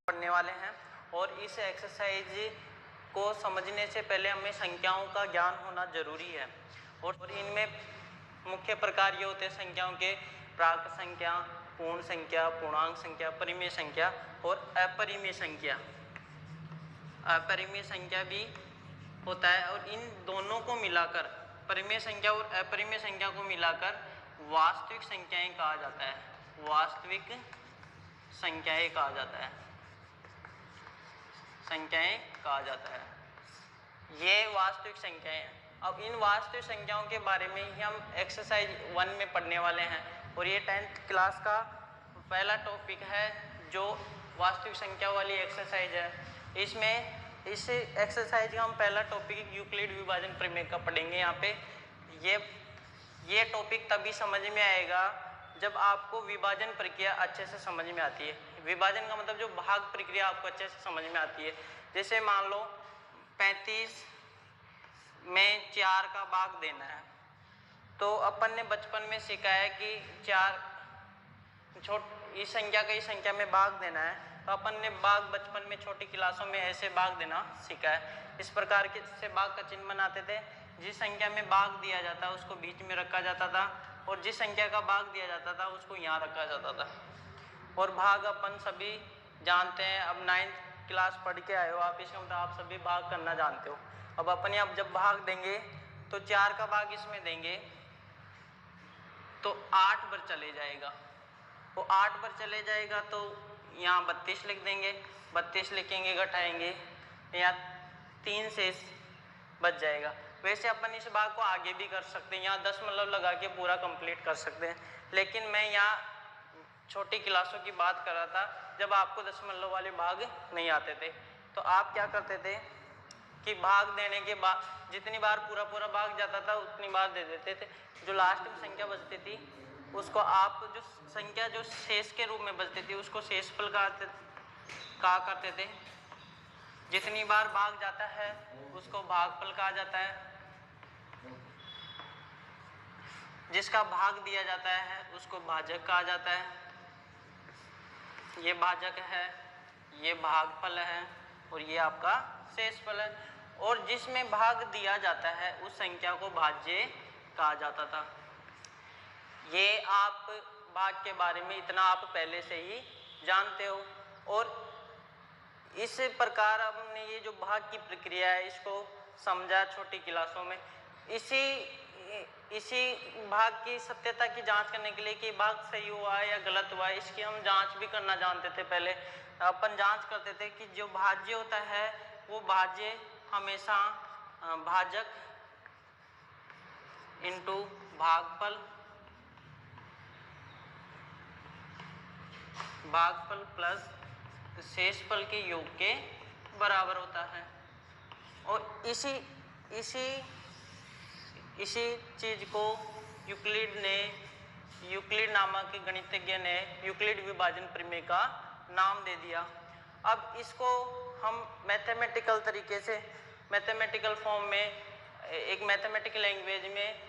पढ़ने वाले हैं और इस एक्सरसाइज को समझने से पहले हमें संख्याओं का ज्ञान होना जरूरी है। और इनमें मुख्य प्रकार ये होते हैं संख्याओं के: प्राक संख्या, पूर्ण संख्या, पूर्णांक संख्या, परिमेय संख्या और अपरिमेय संख्या। अपरिमेय संख्या भी होता है और इन दोनों को मिलाकर, परिमेय संख्या और अपरिमेय संख्या को मिलाकर वास्तविक संख्याएं कहा जाता है। वास्तविक संख्याएं कहा जाता है, संख्याएं कहा जाता है। ये वास्तविक संख्याएं हैं। अब इन वास्तविक संख्याओं के बारे में ही हम एक्सरसाइज 1 में पढ़ने वाले हैं और ये 10th क्लास का पहला टॉपिक है जो वास्तविक संख्या वाली एक्सरसाइज है। इसमें इस एक्सरसाइज का हम पहला टॉपिक यूक्लिड विभाजन प्रमेय का पढ़ेंगे। यहाँ पे ये टॉपिक तभी समझ में आएगा जब आपको विभाजन प्रक्रिया अच्छे से समझ में आती है। विभाजन का मतलब जो भाग प्रक्रिया आपको अच्छे से समझ में आती है। जैसे मान लो 35 में 4 का भाग देना है, तो अपन ने बचपन में सीखा है कि 4 इस संख्या का इस संख्या में भाग देना है, तो अपन ने भाग बचपन में छोटी क्लासों में ऐसे भाग देना सीखा है। इस प्रकार के से भाग का चिन्ह बनाते थे। जिस संख्या में भाग दिया जाता है उसको बीच में रखा जाता था और जिस संख्या का भाग दिया जाता था उसको यहाँ रखा जाता था। और भाग अपन सभी जानते हैं। अब 9th क्लास पढ़ के आए हो आप, इसका मतलब आप सभी भाग करना जानते हो। अब अपन अब जब भाग देंगे तो 4 का भाग इसमें देंगे तो 8 बार चले जाएगा। वो 8 बार चले जाएगा तो यहाँ 32 लिख देंगे। 32 लिखेंगे, घटाएंगे, यहाँ 3 शेष बच जाएगा। वैसे अपन इस भाग को आगे भी कर सकते हैं, यहाँ 10 मतलब लगा के पूरा कंप्लीट कर सकते हैं। लेकिन मैं यहाँ छोटी क्लासों की बात कर रहा था जब आपको दशमलव वाले भाग नहीं आते थे। तो आप क्या करते थे कि भाग देने के बाद जितनी बार पूरा भाग जाता था उतनी बार दे देते थे। जो लास्ट में संख्या बचती थी उसको आप जो संख्या जो शेष के रूप में बचती थी उसको शेषफल कहा करते थे। जितनी बार भाग जाता है उसको भागफल कहा जाता है। जिसका भाग दिया जाता है उसको भाजक कहा जाता है। ये भाजक है, ये भागफल है और ये आपका शेषफल है। और जिसमें भाग दिया जाता है उस संख्या को भाज्य कहा जाता था। ये आप भाग के बारे में इतना आप पहले से ही जानते हो। और इस प्रकार हमने ये जो भाग की प्रक्रिया है इसको समझा छोटी क्लासों में। इसी भाग की सत्यता की जांच करने के लिए कि भाग सही हुआ है या गलत हुआ है, इसकी हम जांच भी करना जानते थे। पहले अपन जांच करते थे कि जो भाज्य होता है वो भाज्य हमेशा भाजक इंटू भागफल प्लस शेषफल के योग के बराबर होता है। और इसी चीज को यूक्लिड नामक गणितज्ञ ने यूक्लिड विभाजन प्रमेय का नाम दे दिया। अब इसको हम मैथमेटिकल तरीके से, मैथमेटिकल फॉर्म में, एक मैथमेटिकल लैंग्वेज में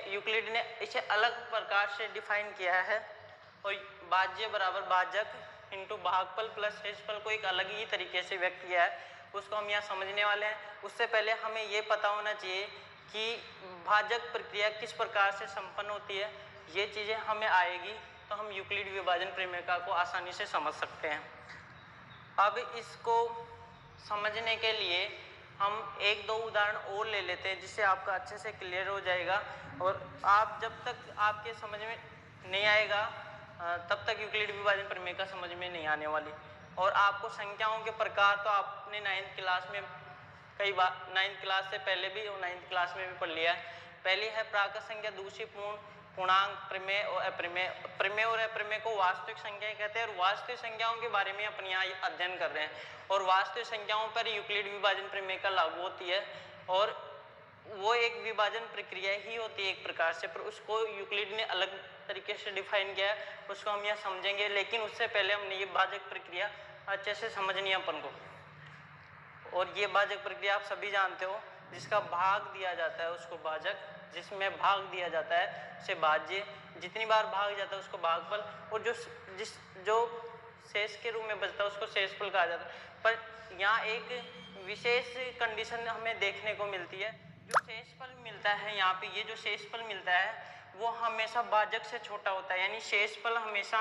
यूक्लिड ने इसे अलग प्रकार से डिफाइन किया है। और भाज्य बराबर भाजक इंटू भागफल प्लस शेषफल को एक अलग ही तरीके से व्यक्त किया है, उसको हम यहाँ समझने वाले हैं। उससे पहले हमें ये पता होना चाहिए कि भाजक प्रक्रिया किस प्रकार से संपन्न होती है। ये चीज़ें हमें आएगी तो हम यूक्लिड विभाजन प्रमेय को आसानी से समझ सकते हैं। अब इसको समझने के लिए हम 1-2 उदाहरण और ले लेते हैं जिससे आपका अच्छे से क्लियर हो जाएगा। और आप जब तक आपके समझ में नहीं आएगा तब तक यूक्लिड विभाजन प्रमेय का समझ में नहीं आने वाली। और आपको संख्याओं के प्रकार तो आपने 9th क्लास में कई बार, 9th क्लास से पहले भी और 9th क्लास में भी पढ़ लिया है। पहली है प्राकृत संख्या, दूसरी पूर्णांक, प्रमेय और अप्रमेय। प्रमेय और अप्रमेय को वास्तविक संख्याएं कहते हैं और वास्तविक संख्याओं के बारे में अपन यहाँ अध्ययन कर रहे हैं। और वास्तविक संख्याओं पर यूक्लिड विभाजन प्रमेय का लागू होती है और वो एक विभाजन प्रक्रिया ही होती है एक प्रकार से, पर उसको यूक्लिड ने अलग तरीके से डिफाइन किया है, उसको हम यहाँ समझेंगे। लेकिन उससे पहले हमने ये भाजक प्रक्रिया अच्छे से समझनी है अपन को। और ये भाजक प्रक्रिया आप सभी जानते हो, जिसका भाग दिया जाता है उसको भाजक, जिसमें भाग दिया जाता है उसे भाज्य, जितनी बार भाग जाता है उसको भागफल, और जो शेष के रूप में बचता है उसको शेषफल कहा जाता है। पर यहाँ एक विशेष कंडीशन हमें देखने को मिलती है, जो शेषफल मिलता है यहाँ पे, ये जो शेषफल मिलता है वो हमेशा भाजक से छोटा होता है, यानी शेषफल हमेशा,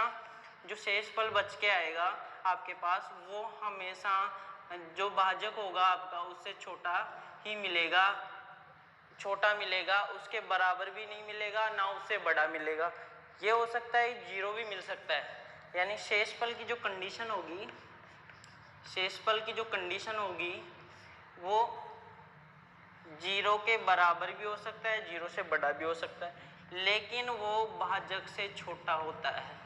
जो शेषफल बच के आएगा आपके पास वो हमेशा जो भाजक होगा आपका उससे छोटा ही मिलेगा, छोटा मिलेगा, उसके बराबर भी नहीं मिलेगा ना उससे बड़ा मिलेगा। ये हो सकता है जीरो भी मिल सकता है, यानी शेषफल की जो कंडीशन होगी, शेषफल की जो कंडीशन होगी वो जीरो के बराबर भी हो सकता है, जीरो से बड़ा भी हो सकता है, लेकिन वो भाजक से छोटा होता है।